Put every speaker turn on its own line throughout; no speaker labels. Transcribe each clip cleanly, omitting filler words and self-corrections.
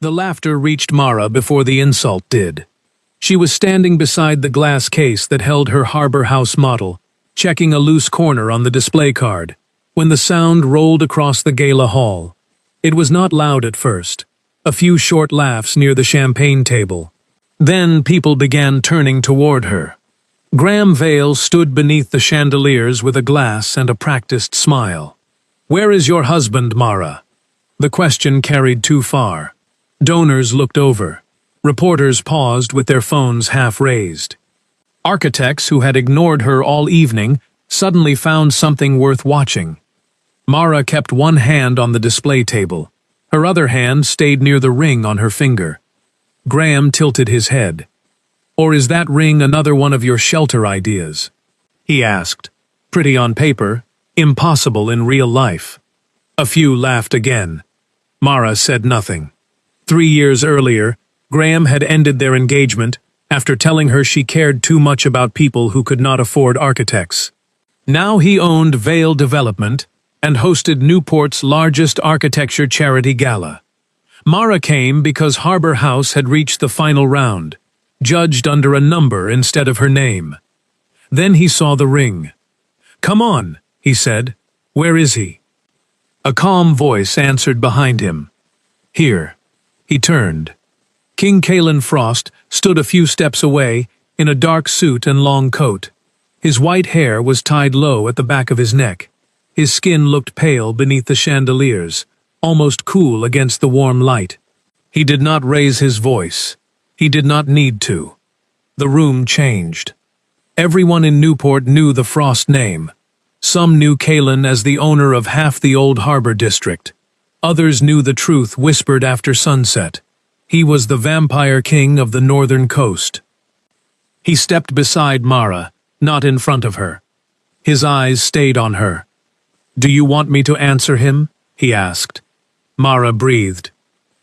The laughter reached Mara before the insult did. She was standing beside the glass case that held her Harbor House model, checking a loose corner on the display card, when the sound rolled across the gala hall. It was not loud at first. A few short laughs near the champagne table. Then people began turning toward her. Graham Vale stood beneath the chandeliers with a glass and a practiced smile. "Where is your husband, Mara?" The question carried too far. Donors looked over. Reporters paused with their phones half raised. Architects who had ignored her all evening suddenly found something worth watching. Mara kept one hand on the display table. Her other hand stayed near the ring on her finger. Graham tilted his head. "Or is that ring another one of your shelter ideas?" he asked. "Pretty on paper, impossible in real life." A few laughed again. Mara said nothing. 3 years earlier, Graham had ended their engagement after telling her she cared too much about people who could not afford architects. Now he owned Vale Development and hosted Newport's largest architecture charity gala. Mara came because Harbor House had reached the final round, judged under a number instead of her name. Then he saw the ring. "Come on," he said. "Where is he?" A calm voice answered behind him. "Here." He turned. King Kalen Frost stood a few steps away in a dark suit and long coat. His white hair was tied low at the back of his neck. His skin looked pale beneath the chandeliers, almost cool against the warm light. He did not raise his voice. He did not need to. The room changed. Everyone in Newport knew the Frost name. Some knew Kalen as the owner of half the old harbor district. Others knew the truth whispered after sunset. He was the vampire king of the northern coast. He stepped beside Mara, not in front of her. His eyes stayed on her. "Do you want me to answer him?" he asked. Mara breathed.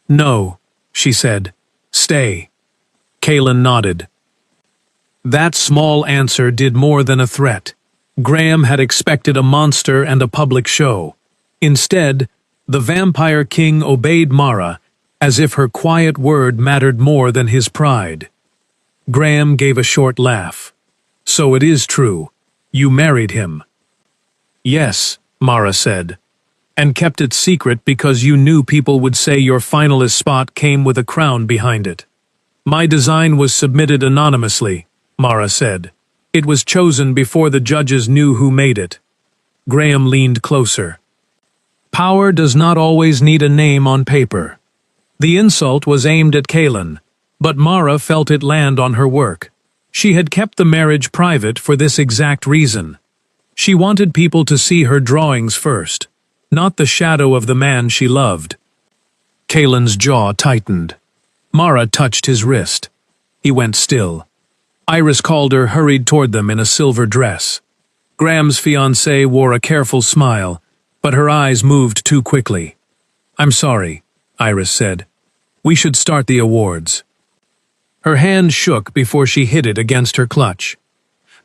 "No," she said. "Stay." Kalen nodded. That small answer did more than a threat. Graham had expected a monster and a public show. Instead, the vampire king obeyed Mara as if her quiet word mattered more than his pride. Graham gave a short laugh. "So it is true. You married him." "Yes," Mara said, "and kept it secret because you knew people would say your finalist spot came with a crown behind it." "My design was submitted anonymously," Mara said. "It was chosen before the judges knew who made it." Graham leaned closer. Power does not always need a name on paper. The insult was aimed at Kalen, but Mara felt it land on her work. She had kept the marriage private for this exact reason. She wanted people to see her drawings first, not the shadow of the man she loved. Kalen's jaw tightened. Mara touched his wrist. He went still. Iris Calder hurried toward them in a silver dress. Graham's fiancée wore a careful smile, but her eyes moved too quickly. "I'm sorry," Iris said. "We should start the awards." Her hand shook before she hid it against her clutch.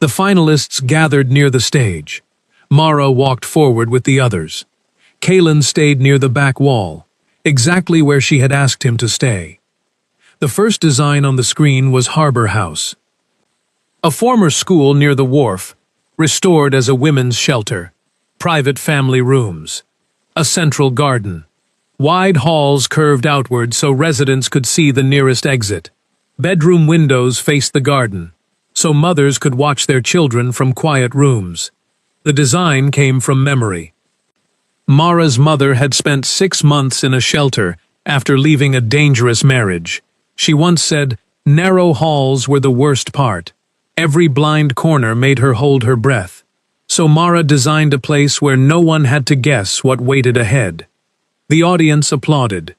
The finalists gathered near the stage. Mara walked forward with the others. Kalen stayed near the back wall, exactly where she had asked him to stay. The first design on the screen was Harbor House. A former school near the wharf, restored as a women's shelter. Private family rooms. A central garden. Wide halls curved outward so residents could see the nearest exit. Bedroom windows faced the garden, so mothers could watch their children from quiet rooms. The design came from memory. Mara's mother had spent 6 months in a shelter after leaving a dangerous marriage. She once said, "Narrow halls were the worst part. Every blind corner made her hold her breath." So Mara designed a place where no one had to guess what waited ahead. The audience applauded.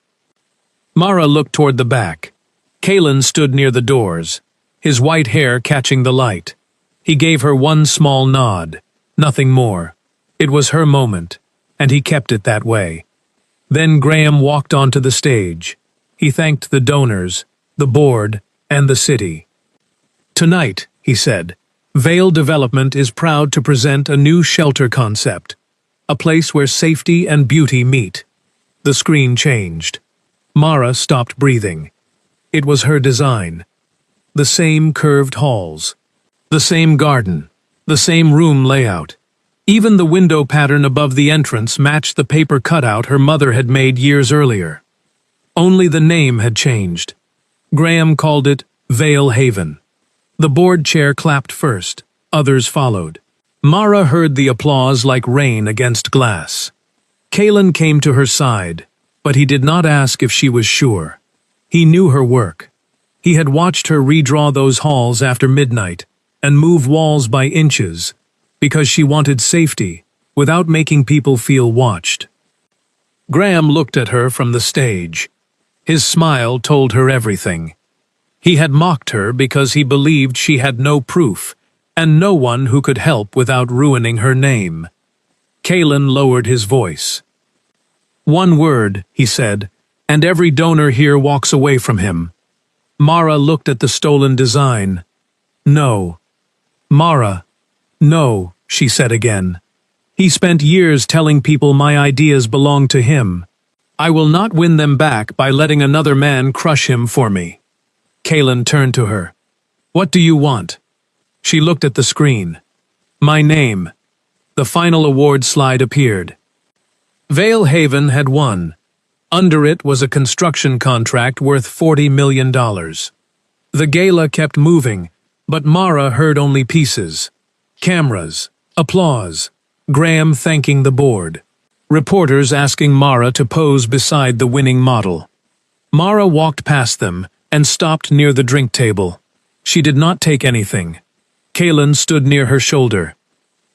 Mara looked toward the back. Kalen stood near the doors, his white hair catching the light. He gave her one small nod, nothing more. It was her moment, and he kept it that way. Then Graham walked onto the stage. He thanked the donors, the board, and the city. "Tonight," he said, "Vale Development is proud to present a new shelter concept, a place where safety and beauty meet." The screen changed. Mara stopped breathing. It was her design. The same curved halls. The same garden. The same room layout. Even the window pattern above the entrance matched the paper cutout her mother had made years earlier. Only the name had changed. Graham called it Vale Haven. The board chair clapped first. Others followed. Mara heard the applause like rain against glass. Kalen came to her side, but he did not ask if she was sure. He knew her work. He had watched her redraw those halls after midnight and move walls by inches because she wanted safety without making people feel watched. Graham looked at her from the stage. His smile told her everything. He had mocked her because he believed she had no proof and no one who could help without ruining her name. Kalen lowered his voice. "One word," he said, "and every donor here walks away from him." Mara looked at the stolen design. "No." "Mara." "No," she said again. "He spent years telling people my ideas belong to him. I will not win them back by letting another man crush him for me." Kalen turned to her. "What do you want?" She looked at the screen. "My name." The final award slide appeared. Vale Haven had won. Under it was a construction contract worth $40 million. The gala kept moving, but Mara heard only pieces. Cameras, applause, Graham thanking the board, reporters asking Mara to pose beside the winning model. Mara walked past them and stopped near the drink table. She did not take anything. Kalen stood near her shoulder.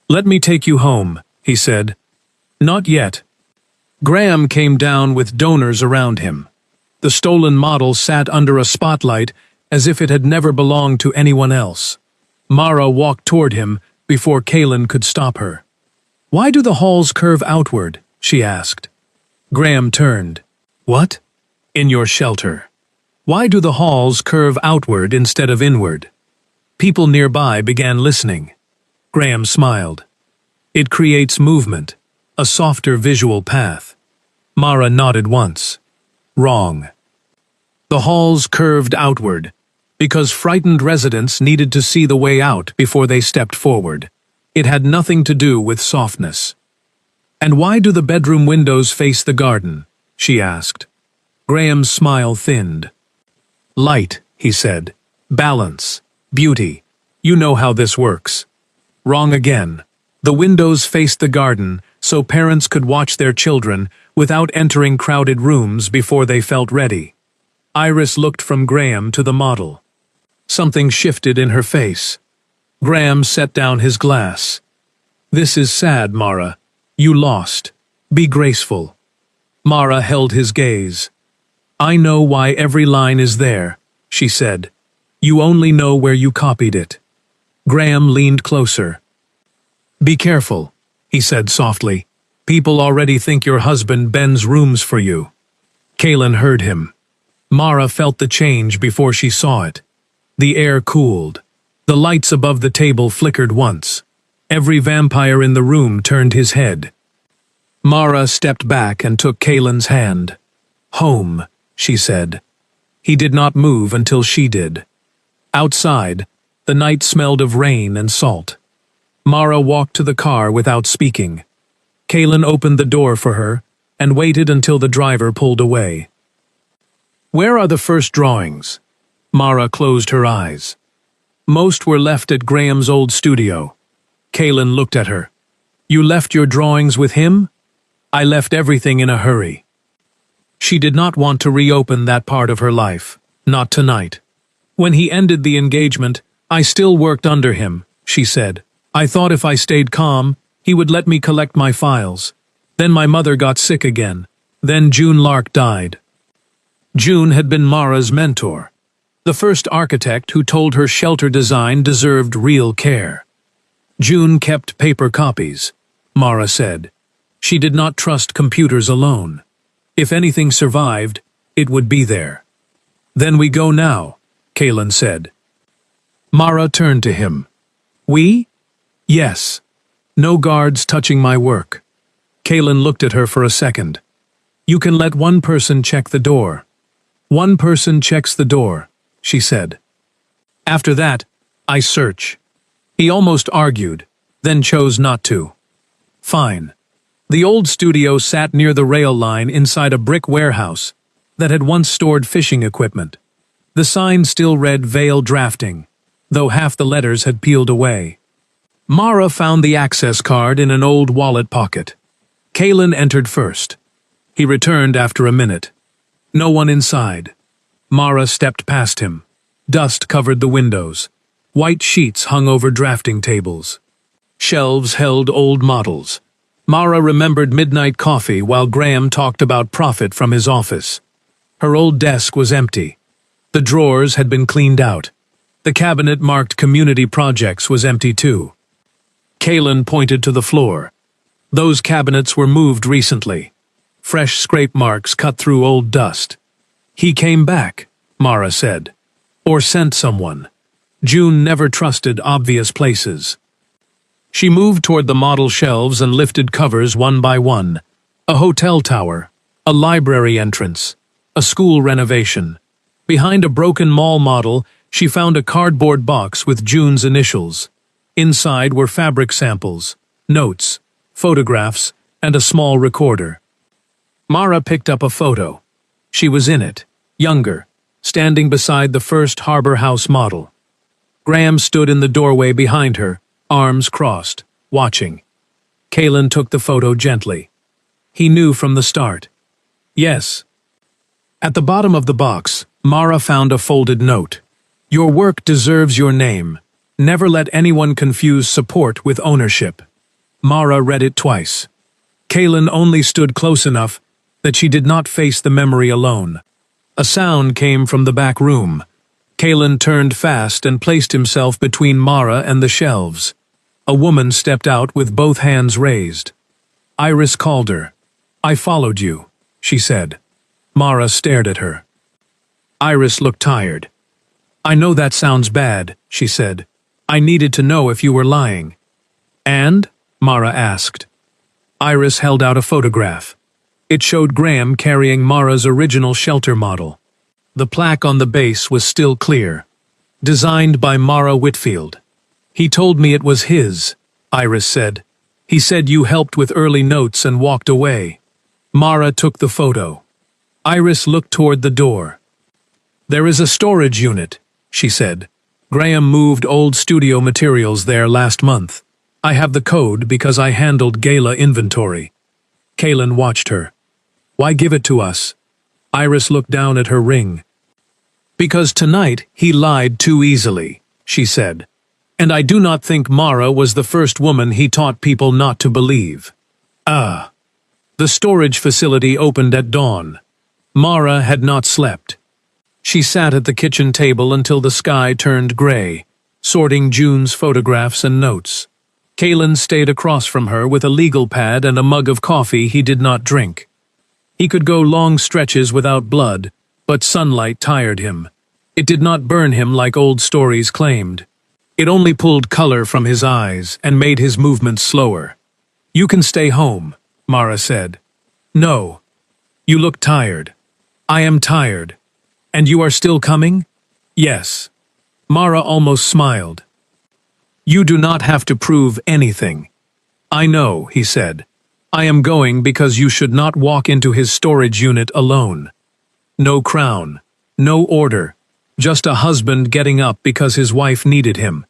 "Let me take you home," he said. "Not yet." Graham came down with donors around him. The stolen model sat under a spotlight as if it had never belonged to anyone else. Mara walked toward him before Kalen could stop her. "Why do the halls curve outward?" she asked. Graham turned. "What?" "In your shelter. Why do the halls curve outward instead of inward?" People nearby began listening. Graham smiled. "It creates movement, a softer visual path." Mara nodded once. "Wrong. The halls curved outward because frightened residents needed to see the way out before they stepped forward. It had nothing to do with softness." "And why do the bedroom windows face the garden?" she asked. Graham's smile thinned. "Light," he said. "Balance. Beauty. You know how this works." Wrong again. The windows faced the garden so parents could watch their children without entering crowded rooms before they felt ready. Iris looked from Graham to the model. Something shifted in her face. Graham set down his glass. "This is sad, Mara. You lost. Be graceful." Mara held his gaze. "I know why every line is there," she said. "You only know where you copied it." Graham leaned closer. "Be careful," he said softly. "People already think your husband bends rooms for you." Kalen heard him. Mara felt the change before she saw it. The air cooled. The lights above the table flickered once. Every vampire in the room turned his head. Mara stepped back and took Kalen's hand. "Home," she said. He did not move until she did. Outside, the night smelled of rain and salt. Mara walked to the car without speaking. Kalen opened the door for her and waited until the driver pulled away. "Where are the first drawings?" Mara closed her eyes. Most were left at Graham's old studio. Kalen looked at her. "You left your drawings with him?" "I left everything in a hurry." She did not want to reopen that part of her life. Not tonight. "When he ended the engagement, I still worked under him," she said. "I thought if I stayed calm, he would let me collect my files. Then my mother got sick again. Then June Lark died." June had been Mara's mentor. The first architect who told her shelter design deserved real care. June kept paper copies, Mara said. She did not trust computers alone. If anything survived, it would be there. "Then we go now," Kalen said. Mara turned to him. "We?" "Yes. No guards touching my work." Kalen looked at her for a second. "You can let one person check the door," One person checks the door, she said. After that, I search. He almost argued, then chose not to. Fine. The old studio sat near the rail line inside a brick warehouse that had once stored fishing equipment. The sign still read Vale Drafting, though half the letters had peeled away. Mara found the access card in an old wallet pocket. Kalen entered first. He returned after a minute. No one inside. Mara stepped past him. Dust covered the windows. White sheets hung over drafting tables. Shelves held old models. Mara remembered midnight coffee while Graham talked about profit from his office. Her old desk was empty. The drawers had been cleaned out. The cabinet marked community projects was empty too. Kalen pointed to the floor. Those cabinets were moved recently. Fresh scrape marks cut through old dust. He came back, Mara said. Or sent someone. June never trusted obvious places. She moved toward the model shelves and lifted covers one by one. A hotel tower, a library entrance, a school renovation. Behind a broken mall model, she found a cardboard box with June's initials. Inside were fabric samples, notes, photographs, and a small recorder. Mara picked up a photo. She was in it, younger, standing beside the first Harbor House model. Graham stood in the doorway behind her, arms crossed, watching. Kalen took the photo gently. He knew from the start. Yes. At the bottom of the box, Mara found a folded note. Your work deserves your name. Never let anyone confuse support with ownership. Mara read it twice. Kalen only stood close enough that she did not face the memory alone. A sound came from the back room. Kalen turned fast and placed himself between Mara and the shelves. A woman stepped out with both hands raised. Iris called her. I followed you, she said. Mara stared at her. Iris looked tired. I know that sounds bad, she said. I needed to know if you were lying. And? Mara asked. Iris held out a photograph. It showed Graham carrying Mara's original shelter model. The plaque on the base was still clear. Designed by Mara Whitfield. He told me it was his, Iris said. He said you helped with early notes and walked away. Mara took the photo. Iris looked toward the door. There is a storage unit, she said. Graham moved old studio materials there last month. I have the code because I handled gala inventory. Kalen watched her. Why give it to us? Iris looked down at her ring. Because tonight he lied too easily, she said. And I do not think Mara was the first woman he taught people not to believe. The storage facility opened at dawn. Mara had not slept. She sat at the kitchen table until the sky turned gray, sorting June's photographs and notes. Kalen stayed across from her with a legal pad and a mug of coffee he did not drink. He could go long stretches without blood, but sunlight tired him. It did not burn him like old stories claimed. It only pulled color from his eyes and made his movements slower. You can stay home, Mara said. No. You look tired. I am tired. And you are still coming? Yes. Mara almost smiled. You do not have to prove anything. I know, he said. I am going because you should not walk into his storage unit alone. No crown, no order, just a husband getting up because his wife needed him.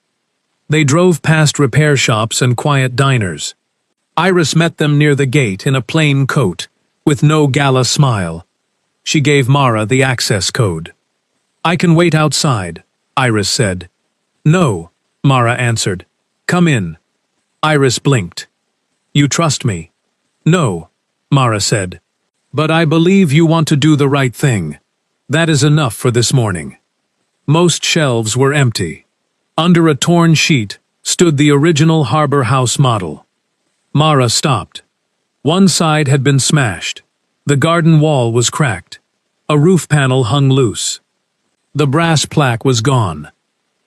They drove past repair shops and quiet diners. Iris met them near the gate in a plain coat, with no gala smile. She gave Mara the access code. I can wait outside, Iris said. No, Mara answered. Come in. Iris blinked. You trust me? No, Mara said. But I believe you want to do the right thing. That is enough for this morning. Most shelves were empty. Under a torn sheet stood the original Harbor House model. Mara stopped. One side had been smashed. The garden wall was cracked. A roof panel hung loose. The brass plaque was gone.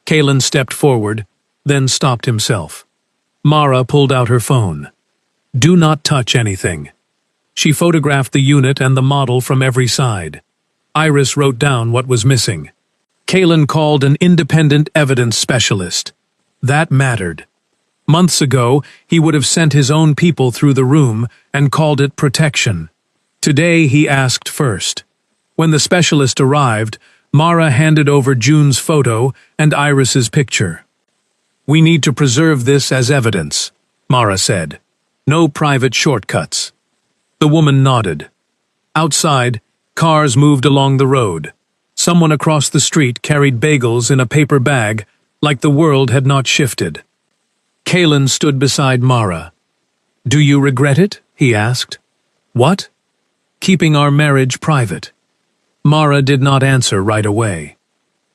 Kalen stepped forward, then stopped himself. Mara pulled out her phone. Do not touch anything. She photographed the unit and the model from every side. Iris wrote down what was missing. Kalen called an independent evidence specialist. That mattered. Months ago, he would have sent his own people through the room and called it protection. Today, he asked first. When the specialist arrived, Mara handed over June's photo and Iris's picture. "We need to preserve this as evidence," Mara said. "No private shortcuts." The woman nodded. Outside, cars moved along the road. Someone across the street carried bagels in a paper bag, like the world had not shifted. Kalen stood beside Mara. "Do you regret it?" he asked. "What?" "Keeping our marriage private." Mara did not answer right away.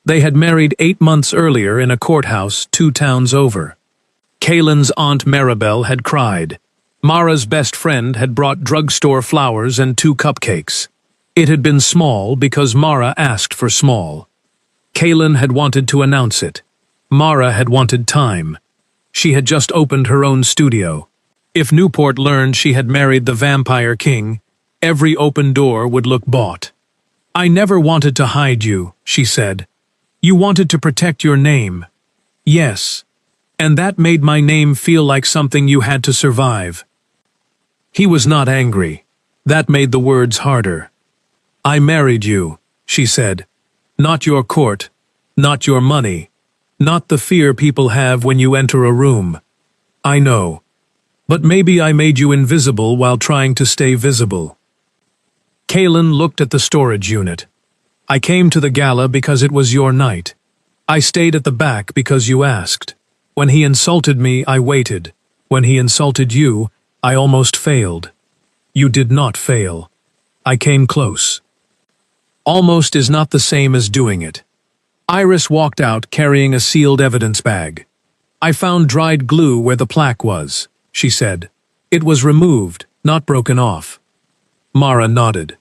They had married 8 months earlier in a courthouse 2 towns over. Kalen's Aunt Maribel had cried. Mara's best friend had brought drugstore flowers and 2 cupcakes. It had been small because Mara asked for small. Kalen had wanted to announce it. Mara had wanted time. She had just opened her own studio. If Newport learned she had married the Vampire King, every open door would look bought. "I never wanted to hide you," she said. "You wanted to protect your name." "Yes. And that made my name feel like something you had to survive." He was not angry. That made the words harder. "I married you," she said. "Not your court, not your money, not the fear people have when you enter a room. I know. But maybe I made you invisible while trying to stay visible." Kalen looked at the storage unit. "I came to the gala because it was your night. I stayed at the back because you asked. When he insulted me, I waited. When he insulted you, I almost failed. You did not fail. I came close." Almost is not the same as doing it. Iris walked out carrying a sealed evidence bag. "I found dried glue where the plaque was," she said. "It was removed, not broken off." Mara nodded.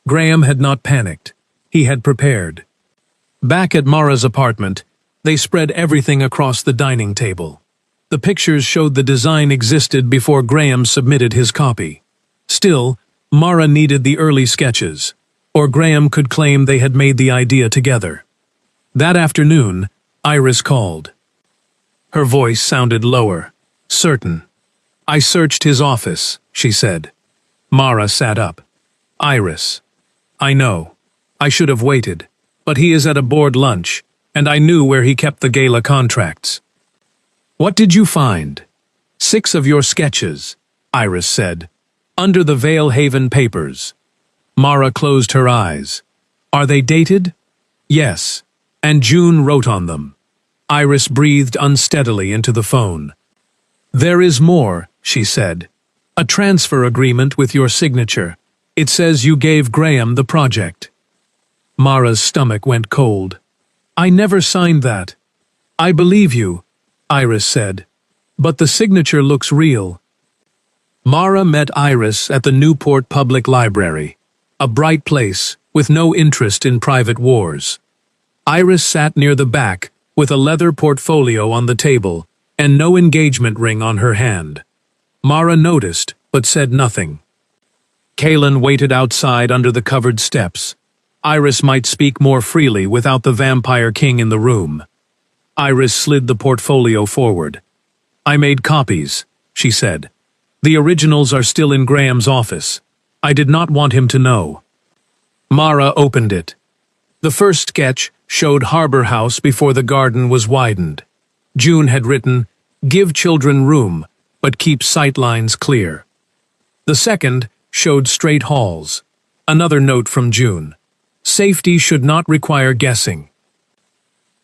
Graham had not panicked. He had prepared. Back at Mara's apartment, they spread everything across the dining table. The pictures showed the design existed before Graham submitted his copy. Still, Mara needed the early sketches, or Graham could claim they had made the idea together. That afternoon, Iris called. Her voice sounded lower, certain. "I searched his office," she said. Mara sat up. "Iris. I know. I should have waited, but he is at a board lunch, and I knew where he kept the gala contracts." "What did you find?" "6 of your sketches," Iris said, "under the Vale Haven papers." Mara closed her eyes. "Are they dated?" "Yes, and June wrote on them." Iris breathed unsteadily into the phone. "There is more," she said. "A transfer agreement with your signature. It says you gave Graham the project." Mara's stomach went cold. "I never signed that." "I believe you," Iris said. "But the signature looks real." Mara met Iris at the Newport Public Library, a bright place with no interest in private wars. Iris sat near the back with a leather portfolio on the table and no engagement ring on her hand. Mara noticed, but said nothing. Kalen waited outside under the covered steps. Iris might speak more freely without the Vampire King in the room. Iris slid the portfolio forward. "I made copies," she said. "The originals are still in Graham's office. I did not want him to know." Mara opened it. The first sketch showed Harbor House before the garden was widened. June had written, "Give children room, but keep sightlines clear." The second showed straight halls. Another note from June. "Safety should not require guessing."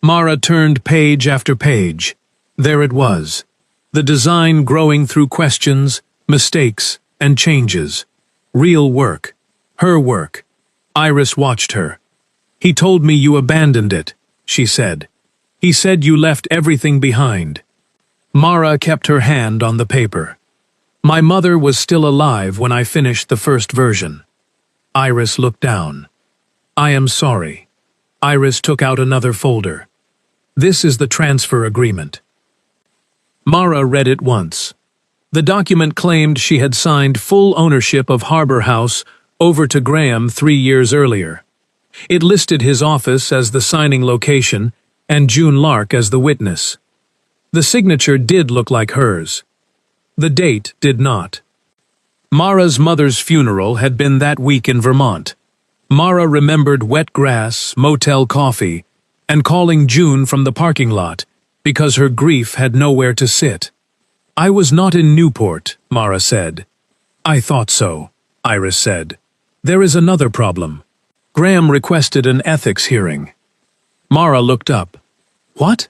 Mara turned page after page. There it was. The design growing through questions, mistakes, and changes. Real work. Her work. Iris watched her. "He told me you abandoned it," she said. "He said you left everything behind." Mara kept her hand on the paper. "My mother was still alive when I finished the first version." Iris looked down. "I am sorry." Iris took out another folder. "This is the transfer agreement." Mara read it once. The document claimed she had signed full ownership of Harbor House over to Graham 3 years earlier. It listed his office as the signing location and June Lark as the witness. The signature did look like hers. The date did not. Mara's mother's funeral had been that week in Vermont. Mara remembered wet grass, motel coffee, and calling June from the parking lot because her grief had nowhere to sit. "I was not in Newport," Mara said. "I thought so," Iris said. "There is another problem. Graham requested an ethics hearing." Mara looked up. "What?"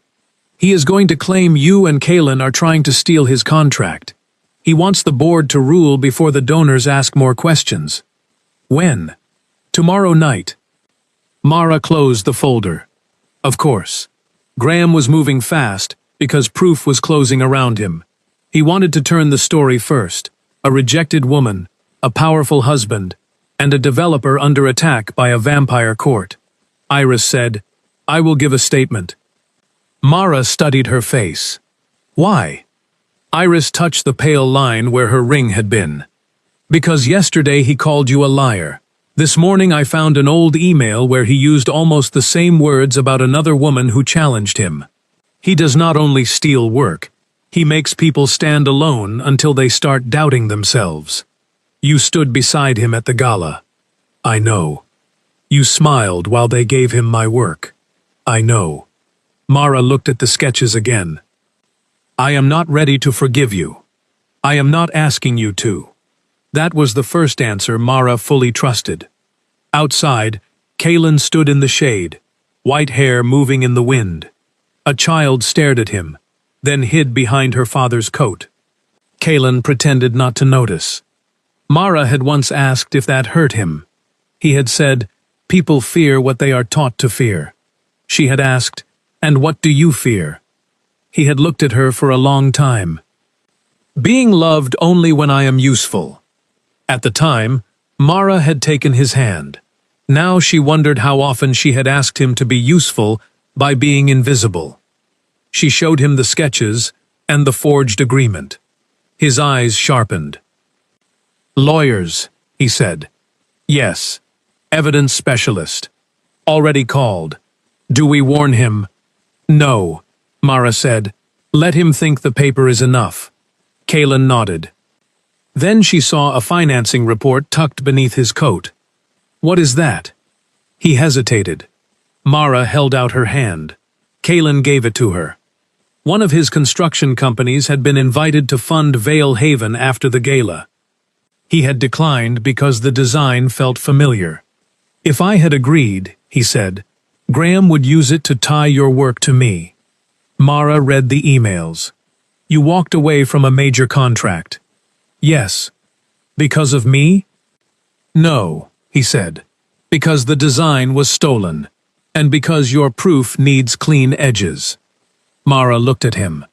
"He is going to claim you and Kaylin are trying to steal his contract. He wants the board to rule before the donors ask more questions." "When?" "Tomorrow night." Mara closed the folder. Of course. Graham was moving fast because proof was closing around him. He wanted to turn the story first: a rejected woman, a powerful husband, and a developer under attack by a vampire court. Iris said, "I will give a statement." Mara studied her face. "Why?" Iris touched the pale line where her ring had been. "Because yesterday he called you a liar. This morning I found an old email where he used almost the same words about another woman who challenged him. He does not only steal work, he makes people stand alone until they start doubting themselves. You stood beside him at the gala. I know. You smiled while they gave him my work. I know." Mara looked at the sketches again. "I am not ready to forgive you. I am not asking you to." That was the first answer Mara fully trusted. Outside, Kaylin stood in the shade, white hair moving in the wind. A child stared at him, then hid behind her father's coat. Kaylin pretended not to notice. Mara had once asked if that hurt him. He had said, "People fear what they are taught to fear." She had asked, "And what do you fear?" He had looked at her for a long time. "Being loved only when I am useful." At the time, Mara had taken his hand. Now she wondered how often she had asked him to be useful by being invisible. She showed him the sketches and the forged agreement. His eyes sharpened. "Lawyers," he said. "Yes. Evidence specialist. Already called. Do we warn him?" "No," Mara said. "Let him think the paper is enough." Kaylin nodded. Then she saw a financing report tucked beneath his coat. "What is that?" He hesitated. Mara held out her hand. Kaylin gave it to her. One of his construction companies had been invited to fund Vale Haven after the gala. He had declined because the design felt familiar. "If I had agreed," he said, "Graham would use it to tie your work to me." Mara read the emails. "You walked away from a major contract." "Yes." "Because of me?" "No," he said. "Because the design was stolen, and because your proof needs clean edges." Mara looked at him.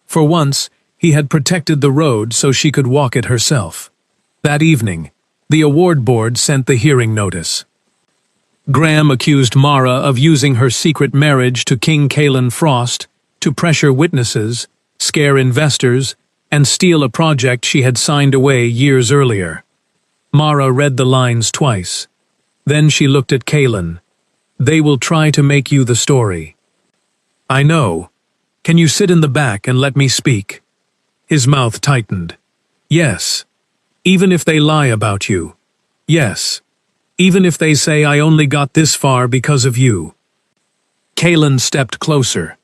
For once, he had protected the road so she could walk it herself. That evening, the award board sent the hearing notice. Graham accused Mara of using her secret marriage to King Kaylin Frost to pressure witnesses, scare investors, and steal a project she had signed away years earlier. Mara read the lines twice. Then she looked at Kaylin. "They will try to make you the story." "I know. Can you sit in the back and let me speak?" His mouth tightened. "Yes. Even if they lie about you. Yes. Even if they say I only got this far because of you." Kaylin stepped closer.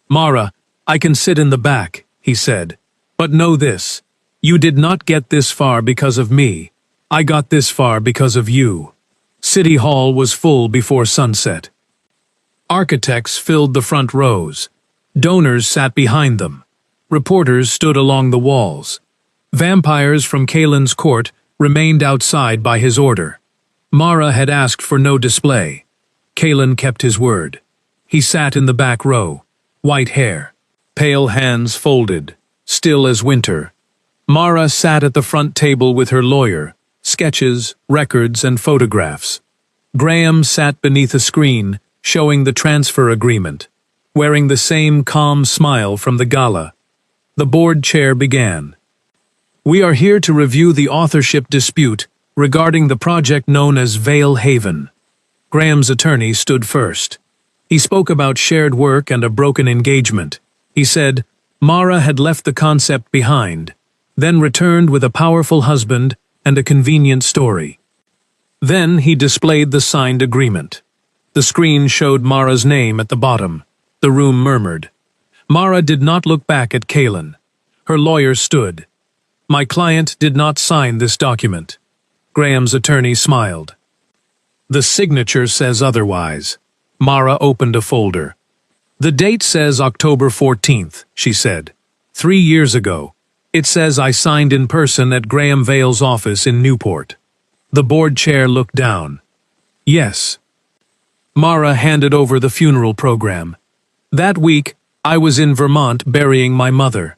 "Mara, I can sit in the back," he said. "But know this. You did not get this far because of me. I got this far because of you." City Hall was full before sunset. Architects filled the front rows. Donors sat behind them. Reporters stood along the walls. Vampires from Kaylin's court remained outside by his order. Mara had asked for no display. Kaylin kept his word. He sat in the back row, white hair, pale hands folded, still as winter. Mara sat at the front table with her lawyer, sketches, records, and photographs. Graham sat beneath a screen, showing the transfer agreement, wearing the same calm smile from the gala. The board chair began. "We are here to review the authorship dispute regarding the project known as Vale Haven." Graham's attorney stood first. He spoke about shared work and a broken engagement. He said, Mara had left the concept behind, then returned with a powerful husband and a convenient story. Then he displayed the signed agreement. The screen showed Mara's name at the bottom. The room murmured. Mara did not look back at Kaylin. Her lawyer stood. My client did not sign this document. Graham's attorney smiled. The signature says otherwise. Mara opened a folder. The date says October 14th, she said. 3 years ago. It says I signed in person at Graham Vale's office in Newport. The board chair looked down. Yes. Mara handed over the funeral program. That week, I was in Vermont burying my mother.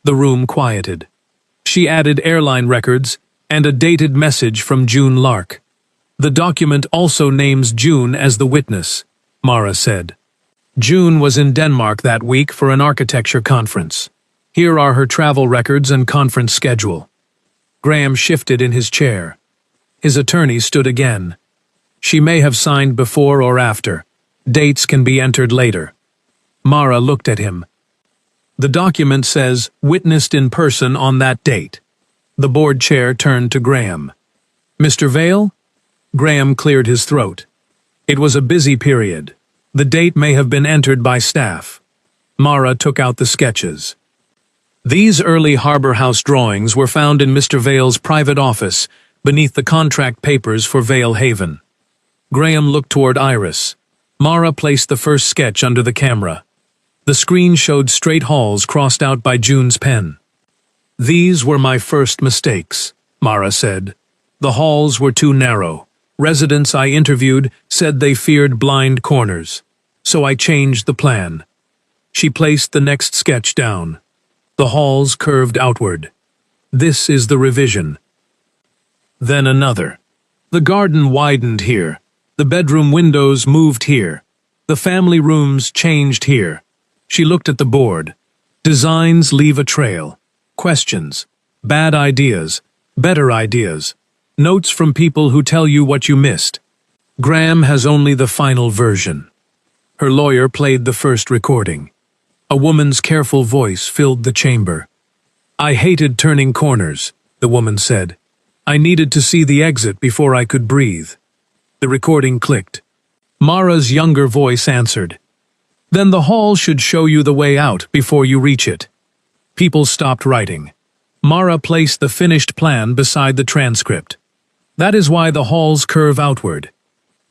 The room quieted. She added airline records and a dated message from June Lark. The document also names June as the witness, Mara said. June was in Denmark that week for an architecture conference. Here are her travel records and conference schedule. Graham shifted in his chair. His attorney stood again. She may have signed before or after. Dates can be entered later. Mara looked at him. The document says, witnessed in person on that date. The board chair turned to Graham. Mr. Vale? Graham cleared his throat. It was a busy period. The date may have been entered by staff. Mara took out the sketches. These early Harbor House drawings were found in Mr. Vale's private office, beneath the contract papers for Vale Haven. Graham looked toward Iris. Mara placed the first sketch under the camera. The screen showed straight halls crossed out by June's pen. These were my first mistakes, Mara said. The halls were too narrow. Residents I interviewed said they feared blind corners. So I changed the plan. She placed the next sketch down. The halls curved outward. This is the revision. Then another. The garden widened here. The bedroom windows moved here. The family rooms changed here. She looked at the board. Designs leave a trail. Questions. Bad ideas. Better ideas. Notes from people who tell you what you missed. Graham has only the final version. Her lawyer played the first recording. A woman's careful voice filled the chamber. I hated turning corners, the woman said. I needed to see the exit before I could breathe. The recording clicked. Mara's younger voice answered. Then the hall should show you the way out before you reach it. People stopped writing. Mara placed the finished plan beside the transcript. That is why the halls curve outward.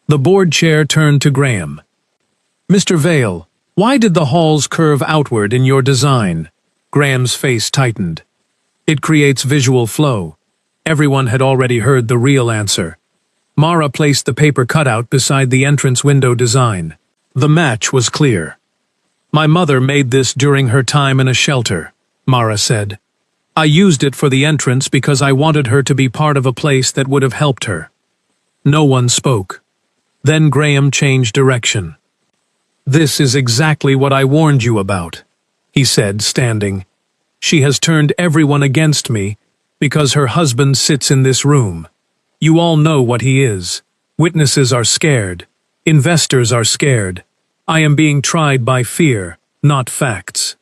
The board chair turned to Graham. Mr. Vale, why did the halls curve outward in your design? Graham's face tightened. It creates visual flow. Everyone had already heard the real answer. Mara placed the paper cutout beside the entrance window design. The match was clear. My mother made this during her time in a shelter, Mara said. I used it for the entrance because I wanted her to be part of a place that would have helped her. No one spoke. Then Graham changed direction. This is exactly what I warned you about, he said, standing. She has turned everyone against me because her husband sits in this room. You all know what he is. Witnesses are scared. Investors are scared. I am being tried by fear, not facts.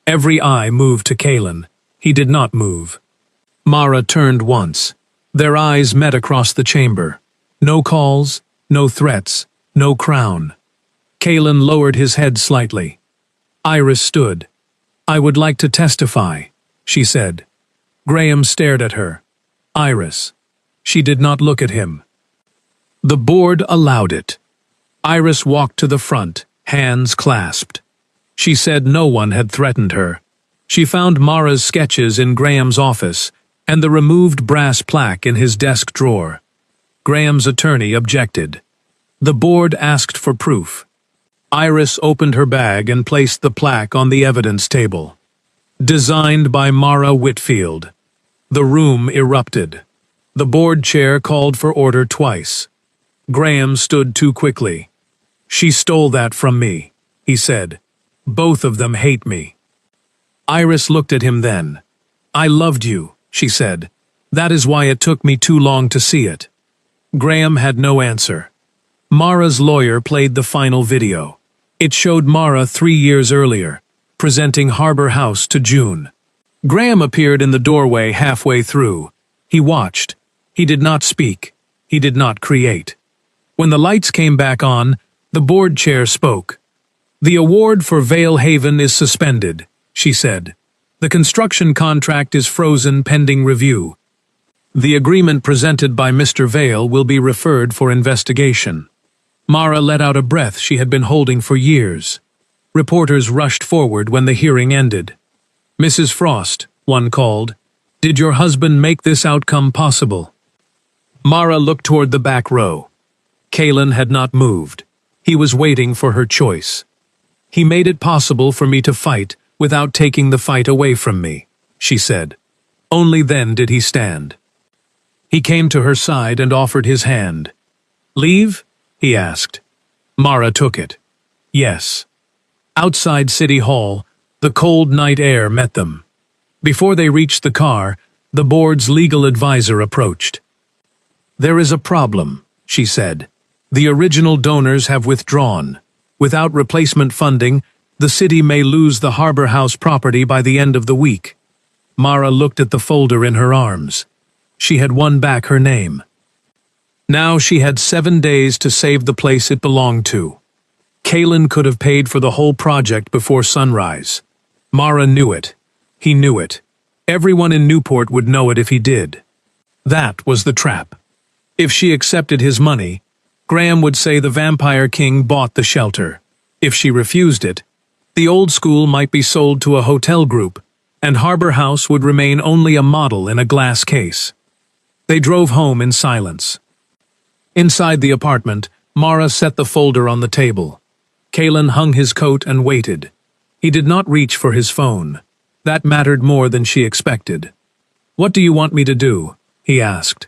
Every eye moved to Kaylin. He did not move. Mara turned once. Their eyes met across the chamber. No calls, no threats, no crown. Kaylin lowered his head slightly. Iris stood. I would like to testify, she said. Graham stared at her. Iris. She did not look at him. The board allowed it. Iris walked to the front, hands clasped. She said no one had threatened her. She found Mara's sketches in Graham's office and the removed brass plaque in his desk drawer. Graham's attorney objected. The board asked for proof. Iris opened her bag and placed the plaque on the evidence table. Designed by Mara Whitfield. The room erupted. The board chair called for order twice. Graham stood too quickly. She stole that from me, he said. Both of them hate me. Iris looked at him then. I loved you, she said. That is why it took me too long to see it. Graham had no answer. Mara's lawyer played the final video. It showed Mara 3 years earlier, presenting Harbor House to June. Graham appeared in the doorway halfway through. He watched. He did not speak. He did not create. When the lights came back on, the board chair spoke. "The award for Vale Haven is suspended," she said. "The construction contract is frozen pending review. The agreement presented by Mr. Vale will be referred for investigation." Mara let out a breath she had been holding for years. Reporters rushed forward when the hearing ended. "Mrs. Frost," one called, "did your husband make this outcome possible?" Mara looked toward the back row. Kalen had not moved. He was waiting for her choice. "He made it possible for me to fight without taking the fight away from me," she said. Only then did he stand. He came to her side and offered his hand. "Leave?" he asked. Mara took it. Yes. Outside City Hall, the cold night air met them. Before they reached the car, the board's legal advisor approached. "There is a problem," she said. "The original donors have withdrawn. Without replacement funding, the city may lose the Harbor House property by the end of the week." Mara looked at the folder in her arms. She had won back her name. Now she had 7 days to save the place it belonged to. Kalen could have paid for the whole project before sunrise. Mara knew it. He knew it. Everyone in Newport would know it if he did. That was the trap. If she accepted his money, Graham would say the Vampire King bought the shelter. If she refused it, the old school might be sold to a hotel group, and Harbor House would remain only a model in a glass case. They drove home in silence. Inside the apartment, Mara set the folder on the table. Kalen hung his coat and waited. He did not reach for his phone. That mattered more than she expected. "What do you want me to do?" he asked.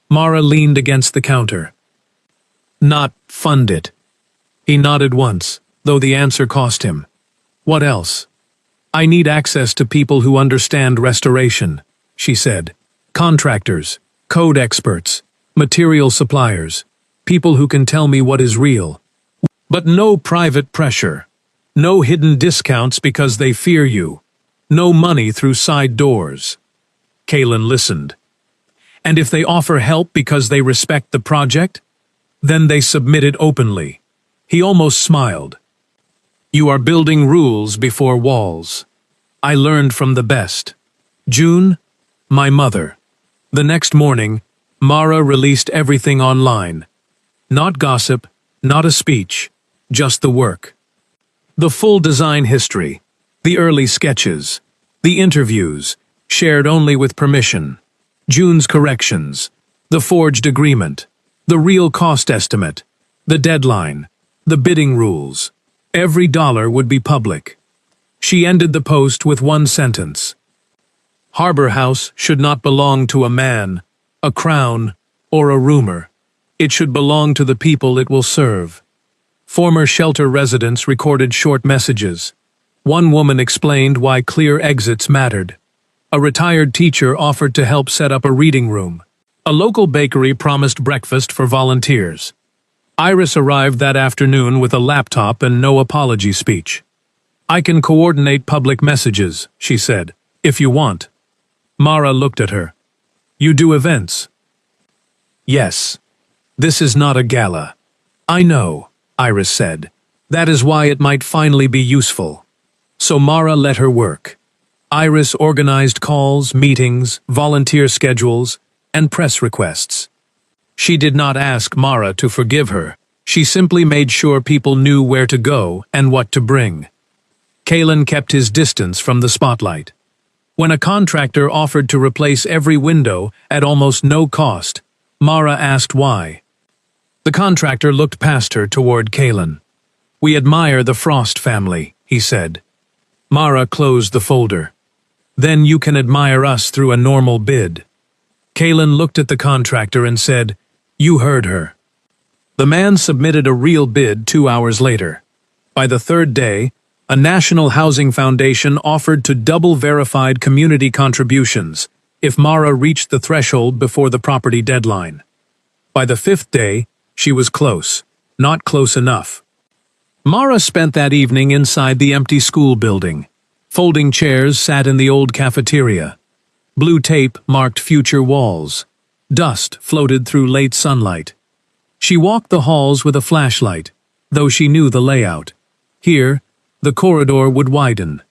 Mara leaned against the counter. "Not fund it." He nodded once, though the answer cost him. "What else?" "I need access to people who understand restoration," she said. "Contractors, code experts, material suppliers, people who can tell me what is real. But no private pressure. No hidden discounts because they fear you. No money through side doors." Kalen listened. "And if they offer help because they respect the project? Then they submit it openly." He almost smiled. "You are building rules before walls. I learned from the best. June, my mother." The next morning, Mara released everything online. Not gossip, not a speech, just the work. The full design history, the early sketches, the interviews, shared only with permission, June's corrections, the forged agreement, the real cost estimate, the deadline, the bidding rules. Every dollar would be public. She ended the post with one sentence. "Harbor House should not belong to a man, a crown, or a rumor. It should belong to the people it will serve." Former shelter residents recorded short messages. One woman explained why clear exits mattered. A retired teacher offered to help set up a reading room. A local bakery promised breakfast for volunteers. Iris arrived that afternoon with a laptop and no apology speech. "I can coordinate public messages," she said, "if you want." Mara looked at her. "You do events?" "Yes. This is not a gala." "I know," Iris said. "That is why it might finally be useful." So Mara let her work. Iris organized calls, meetings, volunteer schedules, and press requests. She did not ask Mara to forgive her. She simply made sure people knew where to go and what to bring. Kalen kept his distance from the spotlight. When a contractor offered to replace every window at almost no cost, Mara asked why. The contractor looked past her toward Kalen. "We admire the Frost family," he said. Mara closed the folder. "Then you can admire us through a normal bid." Kalen looked at the contractor and said, "You heard her." The man submitted a real bid 2 hours later. By the third day, a National Housing Foundation offered to double verified community contributions if Mara reached the threshold before the property deadline. By the 5th day, she was close. Not close enough. Mara spent that evening inside the empty school building. Folding chairs sat in the old cafeteria. Blue tape marked future walls. Dust floated through late sunlight. She walked the halls with a flashlight, though she knew the layout. Here, the corridor would widen.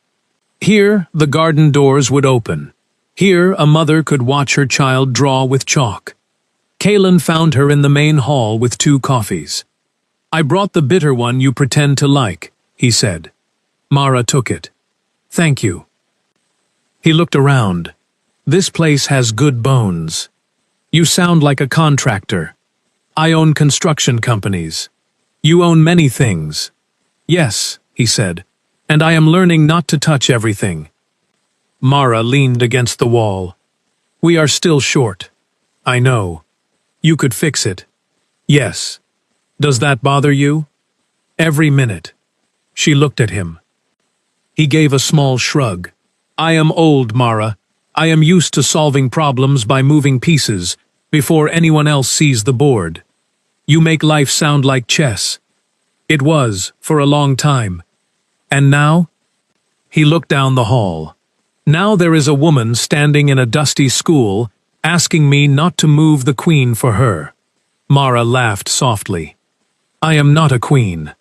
Here, the garden doors would open. Here, a mother could watch her child draw with chalk. Kaylin found her in the main hall with 2 coffees. "I brought the bitter one you pretend to like," he said. Mara took it. "Thank you." He looked around. "This place has good bones. You sound like a contractor. I own construction companies. You own many things." "Yes," he said, "and I am learning not to touch everything." Mara leaned against the wall. "We are still short. I know. You could fix it." "Yes. Does that bother you?" "Every minute." She looked at him. He gave a small shrug. "I am old, Mara. I am used to solving problems by moving pieces before anyone else sees the board. You make life sound like chess. It was, for a long time. And now?" He looked down the hall. "Now there is a woman standing in a dusty school, asking me not to move the queen for her." Mara laughed softly. "I am not a queen."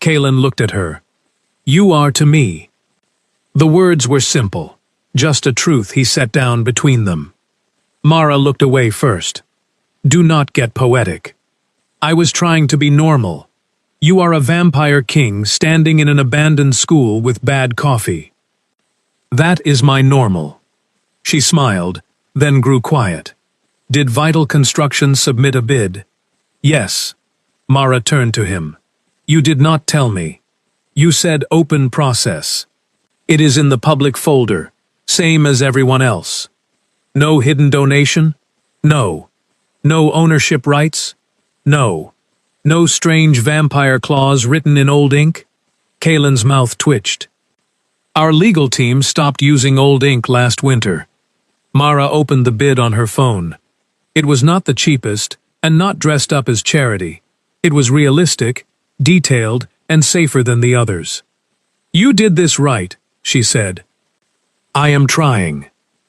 Kaylin looked at her. "You are to me." The words were simple, just a truth he set down between them. Mara looked away first. "Do not get poetic. I was trying to be normal. You are a vampire king standing in an abandoned school with bad coffee. That is my normal." She smiled, then grew quiet. "Did Vital Construction submit a bid?" "Yes." Mara turned to him. "You did not tell me. You said open process. It is in the public folder, same as everyone else. No hidden donation? No. No ownership rights? No. No strange vampire clause written in old ink?" Kaylin's mouth twitched. "Our legal team stopped using old ink last winter." Mara opened the bid on her phone. It was not the cheapest, and not dressed up as charity. It was realistic, detailed, and safer than the others. "You did this right," she said. "I am trying."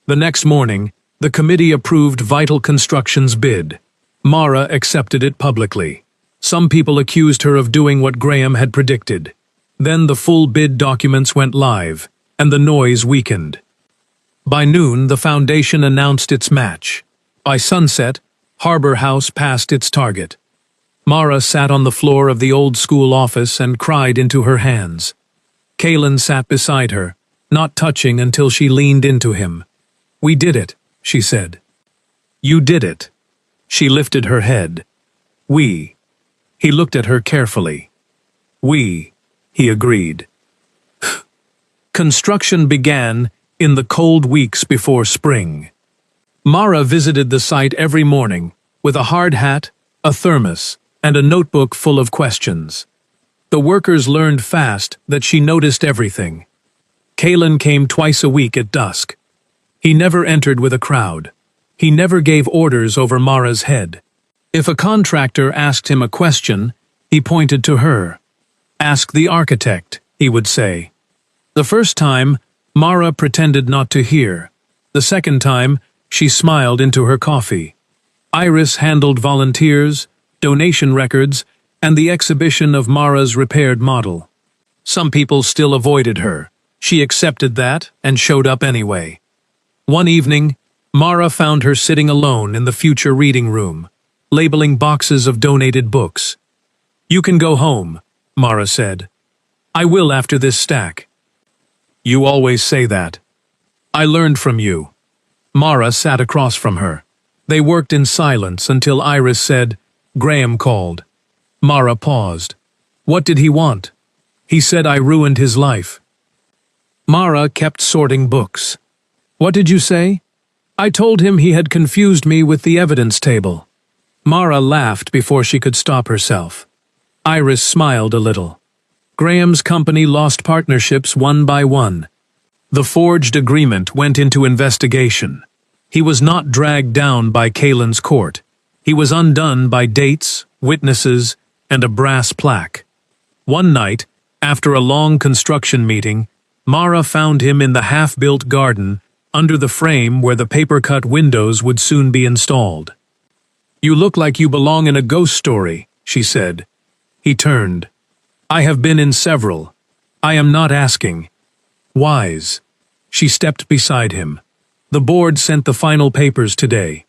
The next morning, the committee approved Vital Construction's bid. Mara accepted it publicly. Some people accused her of doing what Graham had predicted. Then the full bid documents went live, and the noise weakened. By noon, the foundation announced its match. By sunset, Harbor House passed its target. Mara sat on the floor of the old school office and cried into her hands. Kaylin sat beside her, not touching until she leaned into him. "We did it," she said. "You did it." She lifted her head. "We." He looked at her carefully. "We," he agreed. Construction began in the cold weeks before spring. Mara visited the site every morning with a hard hat, a thermos, and a notebook full of questions. The workers learned fast that she noticed everything. Kaylin came twice a week at dusk. He never entered with a crowd. He never gave orders over Mara's head. If a contractor asked him a question, he pointed to her. "Ask the architect," he would say. The first time, Mara pretended not to hear. The second time, she smiled into her coffee. Iris handled volunteers, donation records, and the exhibition of Mara's repaired model. Some people still avoided her. She accepted that and showed up anyway. One evening, Mara found her sitting alone in the future reading room, labeling boxes of donated books. "You can go home," Mara said. "I will after this stack." "You always say that." "I learned from you." Mara sat across from her. They worked in silence until Iris said, "Graham called." Mara paused. "What did he want?" "He said I ruined his life." Mara kept sorting books. "What did you say?" "I told him he had confused me with the evidence table." Mara laughed before she could stop herself. Iris smiled a little. Graham's company lost partnerships one by one. The forged agreement went into investigation. He was not dragged down by Kaylin's court. He was undone by dates, witnesses, and a brass plaque. One night, after a long construction meeting, Mara found him in the half-built garden under the frame where the paper-cut windows would soon be installed. "You look like you belong in a ghost story," she said. He turned. "I have been in several. I am not asking." Wise. She stepped beside him. "The board sent the final papers today.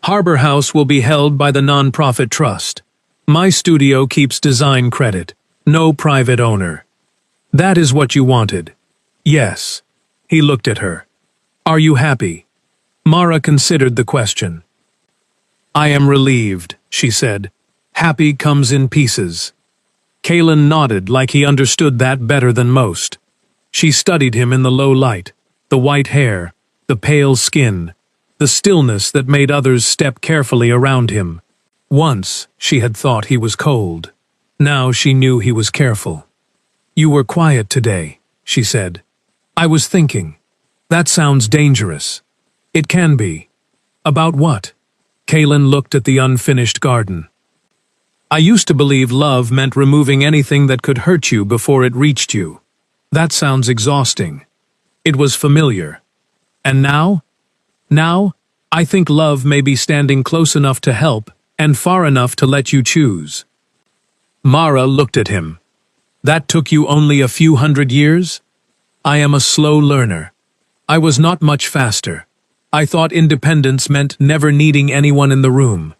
Harbor House will be held by the non-profit trust. My studio keeps design credit. No private owner. That is what you wanted." "Yes." He looked at her. "Are you happy?" Mara considered the question. "I am relieved," she said. "Happy comes in pieces." Kalen nodded like he understood that better than most. She studied him in the low light, the white hair, the pale skin, the stillness that made others step carefully around him. Once she had thought he was cold. Now she knew he was careful. "You were quiet today," she said. "I was thinking. That sounds dangerous." "It can be." "About what?" Kalen looked at the unfinished garden. "I used to believe love meant removing anything that could hurt you before it reached you. That sounds exhausting." It was familiar. "And now?" "Now, I think love may be standing close enough to help and far enough to let you choose." Mara looked at him. "That took you only a few hundred years?" "I am a slow learner. I was not much faster. I thought independence meant never needing anyone in the room.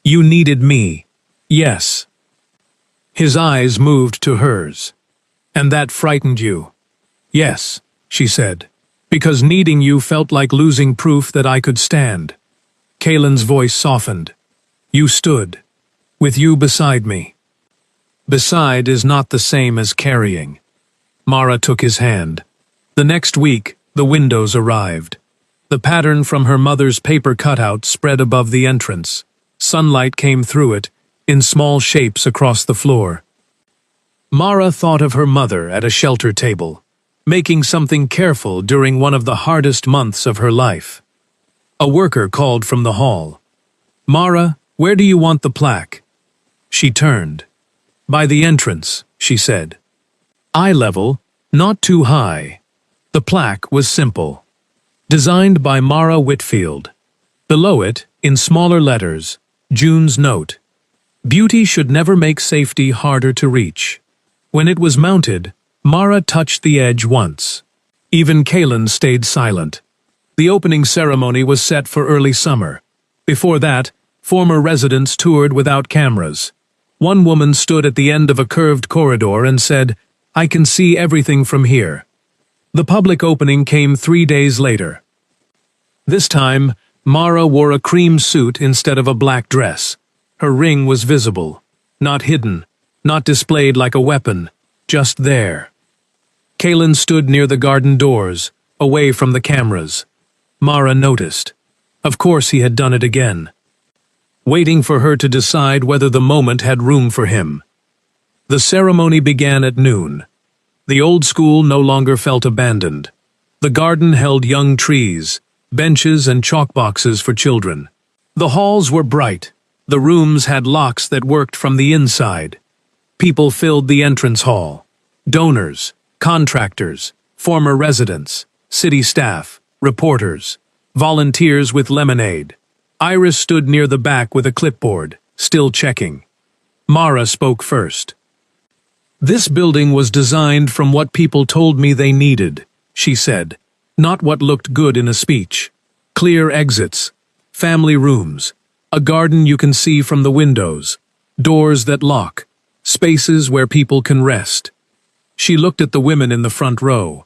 You needed me." "Yes." His eyes moved to hers. "And that frightened you?" "Yes," she said, "because needing you felt like losing proof that I could stand." Kalen's voice softened. "You stood. With you beside me." "Beside is not the same as carrying." Mara took his hand. The next week, the windows arrived. The pattern from her mother's paper cutout spread above the entrance. Sunlight came through it, in small shapes across the floor. Mara thought of her mother at a shelter table, making something careful during one of the hardest months of her life. A worker called from the hall. "Mara, where do you want the plaque?" She turned. "By the entrance," she said. Eye level, not too high. The plaque was simple. Designed by Mara Whitfield. Below it, in smaller letters, June's note. Beauty should never make safety harder to reach. When it was mounted, Mara touched the edge once. Even Kalen stayed silent. The opening ceremony was set for early summer. Before that, former residents toured without cameras. One woman stood at the end of a curved corridor and said, "I can see everything from here." The public opening came 3 days later. This time, Mara wore a cream suit instead of a black dress. Her ring was visible, not hidden, not displayed like a weapon, just there. Kalen stood near the garden doors, away from the cameras. Mara noticed. Of course he had done it again. Waiting for her to decide whether the moment had room for him. The ceremony began at noon. The old school no longer felt abandoned. The garden held young trees, benches and chalk boxes for children. The halls were bright. The rooms had locks that worked from the inside. People filled the entrance hall. Donors, contractors, former residents, city staff, reporters, volunteers with lemonade. Iris stood near the back with a clipboard, still checking. Mara spoke first. "This building was designed from what people told me they needed," she said, "not what looked good in a speech. Clear exits, family rooms, a garden you can see from the windows, doors that lock, spaces where people can rest." She looked at the women in the front row.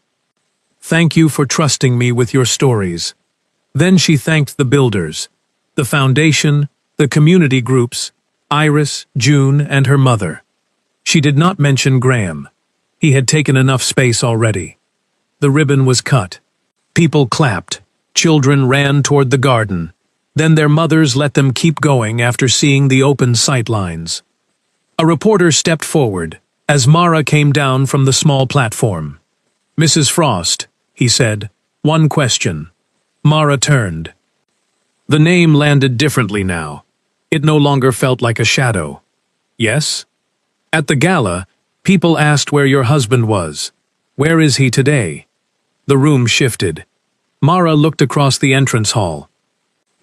"Thank you for trusting me with your stories." Then she thanked the builders, the foundation, the community groups, Iris, June, and her mother. She did not mention Graham. He had taken enough space already. The ribbon was cut. People clapped. Children ran toward the garden. Then their mothers let them keep going after seeing the open sight lines. A reporter stepped forward as Mara came down from the small platform. "Mrs. Frost," he said, "one question." Mara turned. The name landed differently now. It no longer felt like a shadow. "Yes?" At the gala, people asked where your husband was. Where is he today? The room shifted. Mara looked across the entrance hall.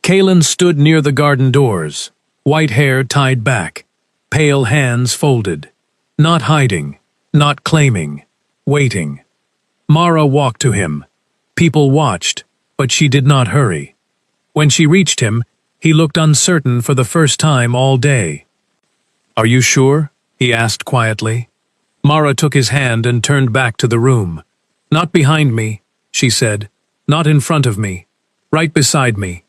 Kaelin stood near the garden doors, white hair tied back, pale hands folded. Not hiding, not claiming, waiting. Mara walked to him. People watched, but she did not hurry. When she reached him, he looked uncertain for the first time all day. "Are you sure?" he asked quietly. Mara took his hand and turned back to the room. "Not behind me," she said. "Not in front of me. Right beside me."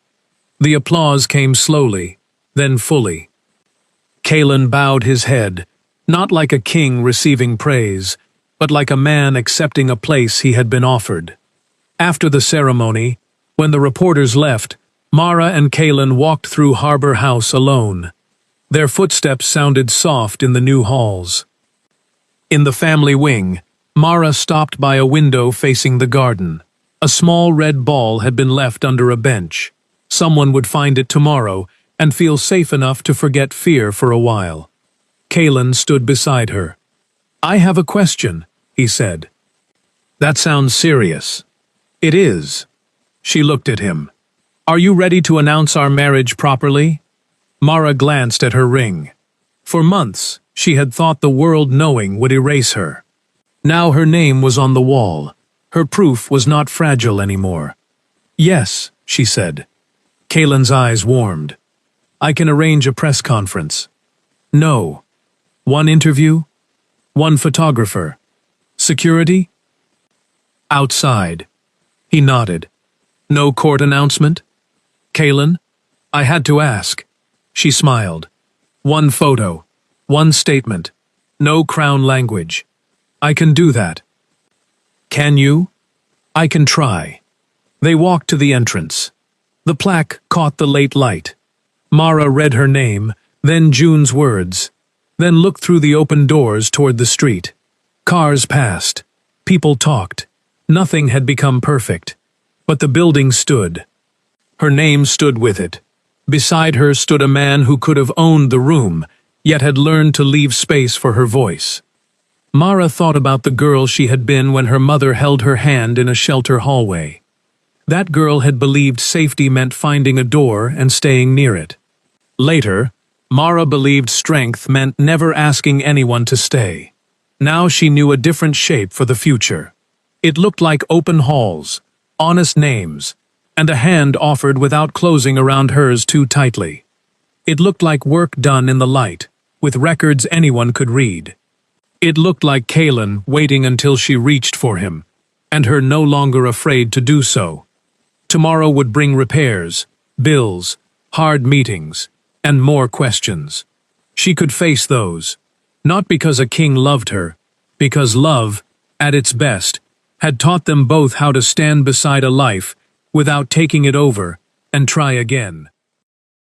The applause came slowly, then fully. Kaelin bowed his head, not like a king receiving praise, but like a man accepting a place he had been offered. After the ceremony, when the reporters left, Mara and Kaelin walked through Harbor House alone. Their footsteps sounded soft in the new halls. In the family wing, Mara stopped by a window facing the garden. A small red ball had been left under a bench. Someone would find it tomorrow and feel safe enough to forget fear for a while. Kaelin stood beside her. "I have a question," he said. "That sounds serious." "It is." She looked at him. "Are you ready to announce our marriage properly?" Mara glanced at her ring. For months, she had thought the world knowing would erase her. Now her name was on the wall. Her proof was not fragile anymore. "Yes," she said. Kaelin's eyes warmed. "I can arrange a press conference." "No." "One interview? One photographer? Security?" "Outside." He nodded. "No court announcement?" "Kaelin, I had to ask." She smiled. "One photo. One statement. No crown language. I can do that." "Can you?" "I can try." They walked to the entrance. The plaque caught the late light. Mara read her name, then June's words, then looked through the open doors toward the street. Cars passed. People talked. Nothing had become perfect. But the building stood. Her name stood with it. Beside her stood a man who could have owned the room, yet had learned to leave space for her voice. Mara thought about the girl she had been when her mother held her hand in a shelter hallway. That girl had believed safety meant finding a door and staying near it. Later, Mara believed strength meant never asking anyone to stay. Now she knew a different shape for the future. It looked like open halls, honest names, and a hand offered without closing around hers too tightly. It looked like work done in the light, with records anyone could read. It looked like Kaelin waiting until she reached for him, and her no longer afraid to do so. Tomorrow would bring repairs, bills, hard meetings, and more questions. She could face those, not because a king loved her, because love, at its best, had taught them both how to stand beside a life without taking it over and try again.